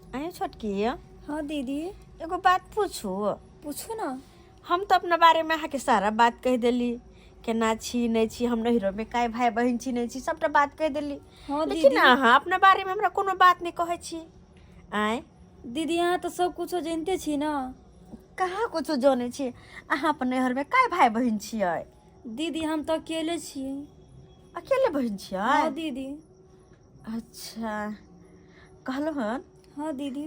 अरे छोटकी, हाँ दीदी। एगो बात पूछू। पूछो ना। हम तो अपना बारे में अहाँ के सारा बात कह देली, केना छी नहीं छी, हम नहिरो में काय भाई बहन छी नहीं छी, सबटा बात कह देली। हाँ लेकिन दीदी। अहाँ अपना बारे में हमरा कोनो बात नहीं कहे छी। आय दीदी यहाँ तो सब कुछ जानते छी ना। कहाँ कुछ जाने छी। अहाँ अपन नहर में काय भाई बहन छियै? दीदी हम तो अकेले छियै। अकेले बहन छियै? हाँ दीदी। अच्छा कहलो हन। हाँ दीदी।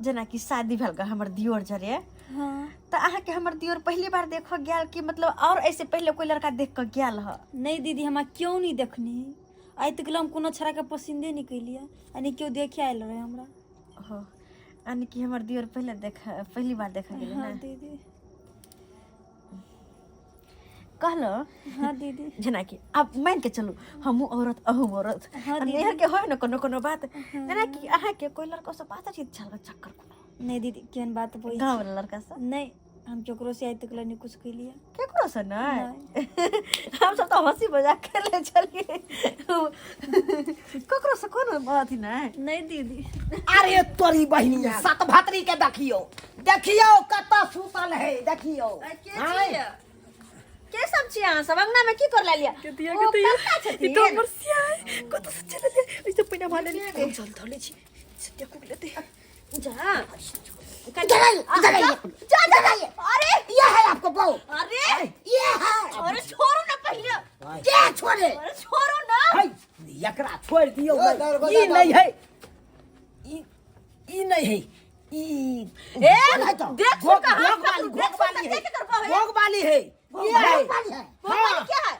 जना कि शादी भेल ग हमर दियोर जरे, हाँ। तो अहाँ के हमर दियोर पहली बार देखो गेल कि मतलब और ऐसे पहले कोई लड़का देख के गेल ह? नहीं दीदी, हमारा क्यों नहीं देखनी। आज तक हम कोनो छड़ा के पसंदे नहीं कैलिया, यानी क्यों देखे आयल रहे हमरा। हो यानी कि हमर दियोर पहली बार देखा गेल हाँ ना। दीदी। कहलो। हाँ दीदी। जना कि अब मान के चलू हमू औरत अहू औरत। हाँ दीदी। नेहर के होय न कोनो कोनो बात। जना कि अहाँ के कोई लड़का से बात अछि चल चक्कर कोनो। नहीं दीदी, केन बात बोल। गांव वाला लड़का से नहीं, हम केकरो से आज तक नहीं कुछ कैलिया। केकरो से नहीं। हम सब तो हंसी मजाक कर ले चलिए। केकरो से कोनो बात ही नहीं। नहीं दीदी। अरे तोरी बहिनी सत भातरी के देखियो देखियो कता सुतल है देखियो। के सब छी अहाँ सब अंगना में की कर लिया? केतिया ओ, केतिया कक्का छथिन? ई तो मरसिया है, कत से चले ले ऐसे पैना मार ले चल धले छी सत्या को लेते। जा इधर आइए, इधर आइए, इधर आइए। अरे ये है आपको बहू। अरे ये है। अरे छोड़ो ना पहले। क्या छोड़े? अरे छोड़ो ना। हाय एकरा छोड़ दियो। ये नहीं है, ये नहीं है। देख भोग कहाँ वाली, देख भोग वाली है, कैसे कर पाओ है? भोग वाली है। ये है भगवान क्या है?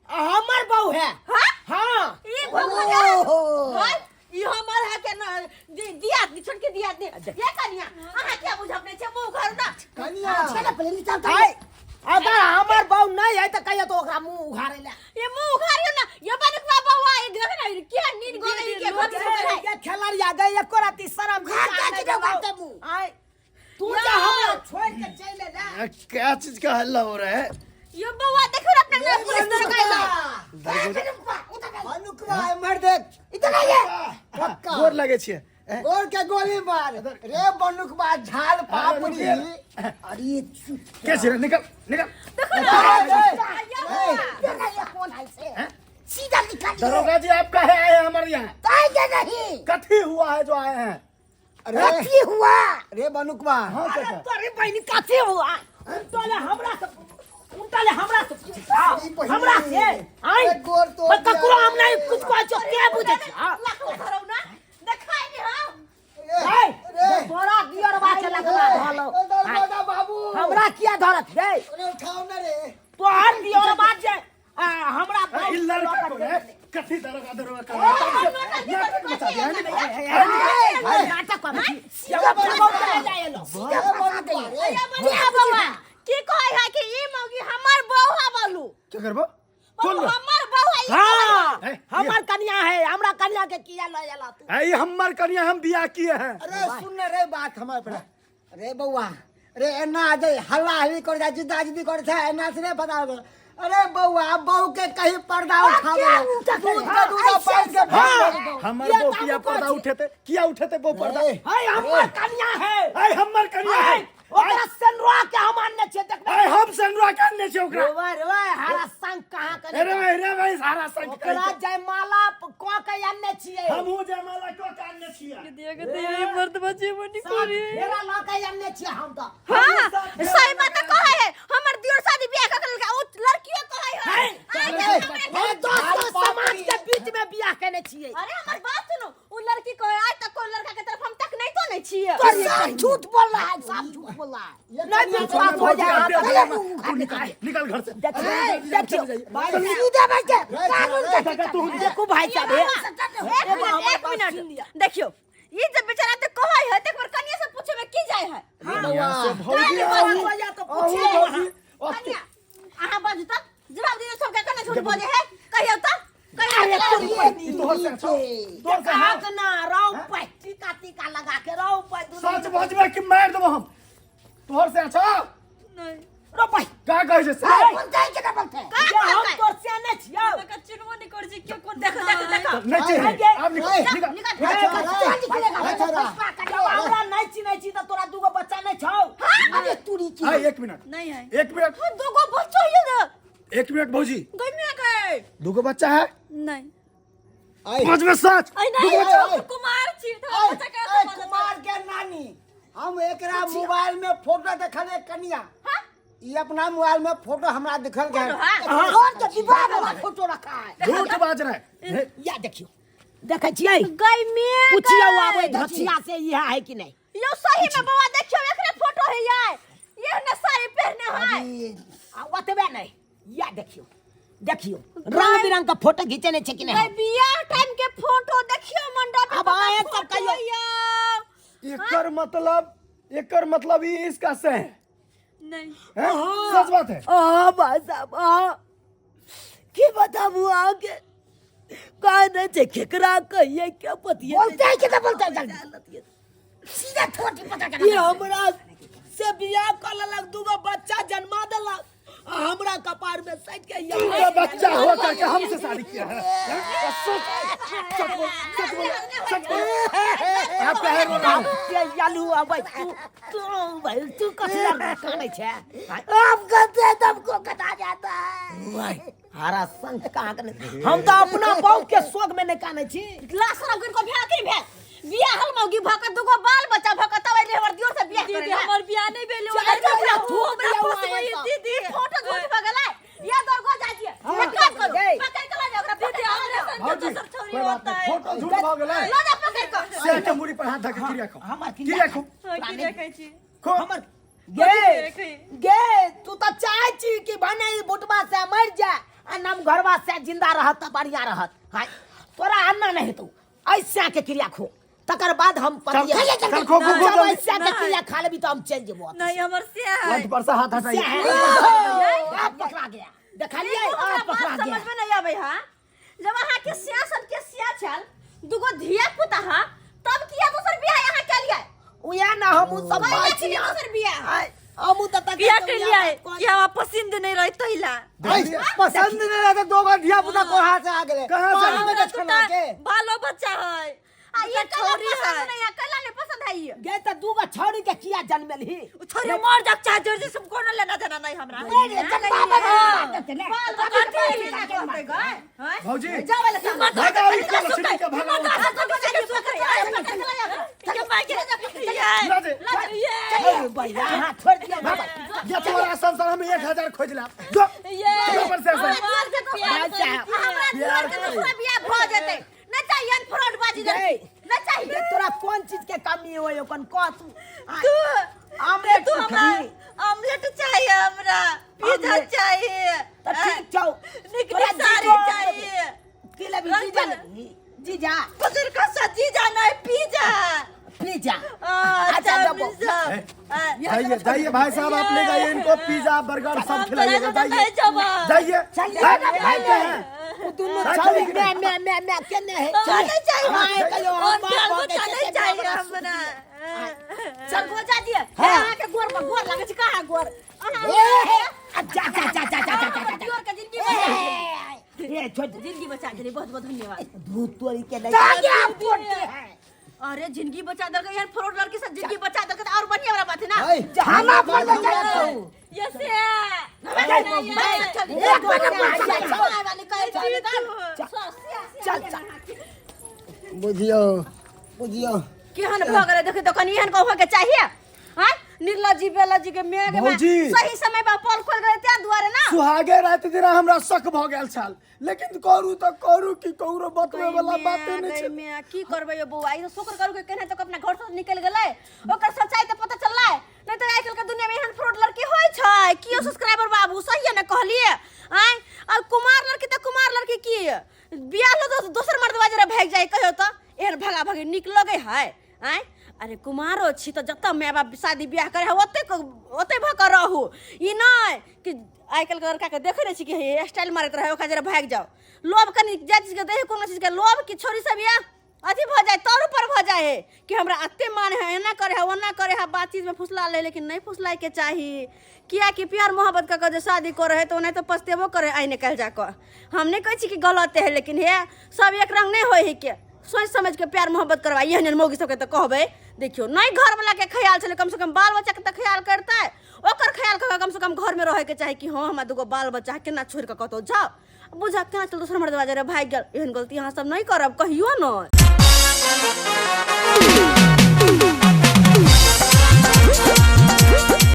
हमर बहू है। हाँ? हाँ ये भगवान है। ओहो। भाई ये हमार है के ना दिया नी छोड़ के दिया दे। ये कन्या आहा क्या बुझ अपने छे मुंह घर ना। कनिया चल पहले नीचे उतर। अगर हमर बहू नहीं है त कहियो तो ओकरा मुंह उघारे ले। ये मुंह उघारियो ना। ये बने का बउआ ये देख ना क्या नींद गोले के घर से है। ये खेलरिया गई एको राती शर्म नहीं करते मुंह। आय तू जा हमरा छोड़ के चले जा। क्या चीज का हल्ला हो रहा है? ये बउआ देखो ना अपना पुलिस तरह गइला। अनुकवा मर दे इधर आइए। गोर लगे छिए। गोर के गोली मार रे बनुकवा झाल पापड़ी। अरे क्या छिरे निकल निकल। कौन है से? सीधा निकल। दरोगा जी आप काहे आए हैं हमारे यहाँ? काहे नहीं? कथी हुआ है जो आए हैं? कथी हुआ रे बनुकवा? हाँ, अरे चाचा। तोरी बहनी कथी हुआ? उनटले हमरा से हमरा से आई गोर तो ककरो हम नहीं कुछ को जो के बुझे छ। लाखो धरौ ना। देखाई नहीं हम। ए तोरा दियर बा के लगवा धलो। दादा बाबू हमरा किया धरत रे? अरे उठाओ ना रे। तोहर दियर बा जे हमरा इ लड़का को रे कथी दरोगा कर रहा है? ये बता दिया नाटक कर। सीधा बहुत चले जाए लो। क्या बउआ की कहै है कि ई मौगी हमर बउआ बोलू। क्या करबो? कौन बा? हमर बउआ ई। हां है, हमर कन्या है। हमरा कन्या के किया ल जाला तू? आई हमर कन्या हम बियाह किए हैं। अरे सुन रे बात हमारे पे। अरे बउआ रे एना जे हल्ला हल्ली कर जा जिद्दा जिद्दी कर छै एना से नहीं पता होगा। अरे बउआ बहू के कहीं पर्दा उठा दो। दूध का दूध पाइप के हाँ। हमर बो किया पर्दा उठे थे वो पर्दा। हाय हमर कन्या है। आई हमर कन्या है। ओकरा सनरा के हम आने छे देख। आई हम संगवा करने छे ओकरा। रे हरा संग कहां करे? रे भाई सारा संग ओकरा जयमाला को के आने छिए। हम हो जयमाला को करने छिए। केतिया केतिया ये मर्द बच्चे बनी कोरी। मेरा ला के आने छिए हम तो। हां सही बात कहै है। हमर दियोर शादी बियाह कर लगा ओ लड़कियों कहै है। ए दोस्त समाज के बीच में बियाह करने छिए। अरे हमर बात सुनो। ओ लड़की कहै आज तक कोई लड़का के तरफ हम तक नहीं तो नहीं छिए। तो सब झूठ बोल रहा है, सब झूठ बोल रहा है। नहीं विश्वास हो जाए निकल घर से। देखिए भाई सीधे बैठे कानून के देखो भाई साहब एक मिनट देखियो ये जब बेचारा तो कहै है त पर कन्या से पूछे में की जाय है। यहाँ से भौजी भैया तो पूछे कन्या आहा बाजू त जवाब दियो सब का कन्या झूठ बोले है कहियो त आग ना राव पे टीका टीका लगा के राव पे सच बजबे कि मार देबो हम। तोहर से अच्छा नहीं रो भाई का कहे से बोलते हैं क्या बोलते हैं ये हम तोर से ने छियो चिन्हो नहीं कर छी के को देखो देखो नहीं चाहिए आप निकल हमरा नहीं चिन्है छी त तोरा दूगो बच्चा नहीं छौ अरे तूरी की हां 1 मिनट नहीं है 1 मिनट दुगो बच्चा ये ना 1 मिनट भौजी गन्या के दूगो बच्चा है नहीं आई पांच में सच आई नहीं कुमार छी तो बच्चा के कुमार के नानी हम एकरा मोबाइल में फोटो देखले कनिया ये अपना मोबाइल में फोटो हमरा दिखल गया कौन के विवाह वाला फोटो रखा है झूठ बाज रहा है या देखियो देखै छियै गई में पूछियो आबै धछिया से यह है कि नहीं यो सही में बाबा देखियो एकरे फोटो है ये न साड़ी पहने है ओतबे नहीं या देखियो देखियो रंग बिरंग का फोटो खींचने छै कि गई नहीं बियाह टाइम के फोटो देखियो मंडप अब आए सब कहियो एकर मतलब ये इसका से है नहीं हैं? सच बात है भाई साहब की बताबू आगे काने छै केकरा कहिए क्या पतिए बोलते हैं कि बोलते हैं जल्दी सीधा छोटी पता कर ये हमरा से बियाह कर लेलक दूगो बच्चा जन्मा देलक हमरा कपार में सट के ये बच्चा हुआ करके हमसे शादी किया है सच बोल आप कहे रो रहे हो ये यालू आबै तू कथि काने छै आप कहते हैं तुमको कटा जाता है भाई हरा संग कहां के हम तो अपना बहू के शोक में नहीं काने छी लाश रंग को भ्या के भ्या बियाह हल मौगी भक दुगो बाल बच्चा भक तवे ले हमर दियोर से बियाह करे दीदी हमर बियाह नहीं भेले दीदी फोटो झूठ भ गेलै ये दर गो जा छिए पकड़ कर पकड़ के ला ओकरा दीदी हमरे सब छोरी होता है फोटो झूठ भाग गेलै ला जा पकड़ कर से के मुड़ी पर हाथ धके गिरा खो हमर गिरा खो की देखै छी खो हमर गे तू तो चाहे छी कि भने ई बुटवा से मर जा आ नम घरवा से जिंदा रहत त बढ़िया रहत हाय तोरा अन्ना नहीं तू ऐसा के क्रिया खो तकर बाद हम चल खो ऐसा के क्रिया खा लेबी तो हम चल जेबो नहीं हमर से है हाथ पर से हाथ हटाइए आप पकड़ा गया देखलिए आप पकड़ा समझ गया में नहीं आबै हां जब अहाँ के सियासत के सिया छल दुगो धिया पुता हा तब किया दोसर बियाह यहाँ के लिए उया ना हम सब बात छी दोसर बियाह हम त तक बियाह के लिए क्या पसंद नहीं रही तैला पसंद नहीं रहता दो बार धिया पुता को हाथ से आ गए कहां से बालो बच्चा है आ ये छोरी है नहीं कला नहीं पसंद है ये गे त दूगो छौरी के किया जन्मल ही छोरी मर जा चाहे जोर से सबको न लेना देना नहीं हमरा भौजी जावे ले भगाओ इसको लक्ष्मी के भगाओ अरे भैया हां छोड़ दिया बाबा ये तुम्हारा संसार में 1000 खोज ला जो ऊपर से बियाह भ जेते न चाहिए फ्रॉड बाजी न चाहिए तोरा कौन चीज के कमी होय ओकन कह तू आमलेट तू हमरा आमलेट चाहिए हमरा पिज्जा चाहिए तो ठीक छौ निकली साड़ी चाहिए की लेबी जीजा पसर का सजी जाना है पिज्जा अच्छा दबो जाइए भाई साहब आप ले जाइए इनको पिज्जा बर्गर सब खिलाइएगा जाइए भाई क्या है दोनों छौरी मैं केने है चले चाहिए हां कहियो चले चाहिए हमरा चल गो जा दिए हां के गोर लागे छ कहां गोर जा गोर के जिंदगी ये छोड़ जिंदगी बचा दे बहुत बहुत धन्यवाद भूत तोरी के नहीं अरे जिंदगी बचा दल यार फ्रॉड लड़की से जिंदगी बचा दल और बढ़िया वाला बात है ना जहाना पर जाए यसे बुझियो केहन भगरे देखे तो कनी एहन कहवा के चाहिए हां निर्लजी बेलजी के मेघ में सही समय पर पोल खोल गए त्या दुआरे ना सुहागे रात दिन हमरा शक भ गेल छल लेकिन करू त करू की कौरो बतवे वाला बाते नहीं छै मैं की करबै ये बौआ ई शुक्र करू के केने तक अपना घर से निकल गेलै ओकर सच्चाई त पता चललै नहीं तो आजकल के दुनिया में एहन फ्रॉड लड़की होय छै कियो सब्सक्राइबर बाबू सही है ना कहलिए आय और कुमार लड़की की बियाह लो दोसर मर्दवा जरा भाग जाए कहियो त एहन भागा भागी निक लगे है आय अरे कुमारो छी तो जत्ता माय बाप शादी ब्याह करे ओते भक रहू ई नहीं कि आजकल के लड़का के देखे नहीं छी कि स्टाइल मारत रहे ओका जरा भाग जाओ लोभ कनी जे चीज के देखे कोनो चीज के लोभ की छोरी सब या अथी भ जाए तौर पर भ जाए है कि हमरा अत्ते मान है एना करे है ओना करे है बात चीज में फुसला ले, लेकिन नहीं फुसलाए के चाहिए। किया कि प्यार मोहब्बत का जो शादी करे है तो नहीं तो पछतेबो करे आइने कह जाकर। हम नहीं कहे कि गलत है, लेकिन हे सब एक रंग नहीं होए है के सोच समझ के प्यार मोहब्बत करवाइए। हन मौगी सबके तो कहबे देखियो नहीं घर वाला के ख्याल चले, कम से कम बाल बच्चा के तो ख्याल करता है, ओकर ख्याल कर कम से कम घर में रहे के चाहे कि हाँ हमारा दूगो बाल बच्चा है केना छोड़ के कतो जाओ बुझा केना चल दूसरा मर्द बाजार भाग गल। एहन गलती यहाँ सब नहीं करब कहियो न।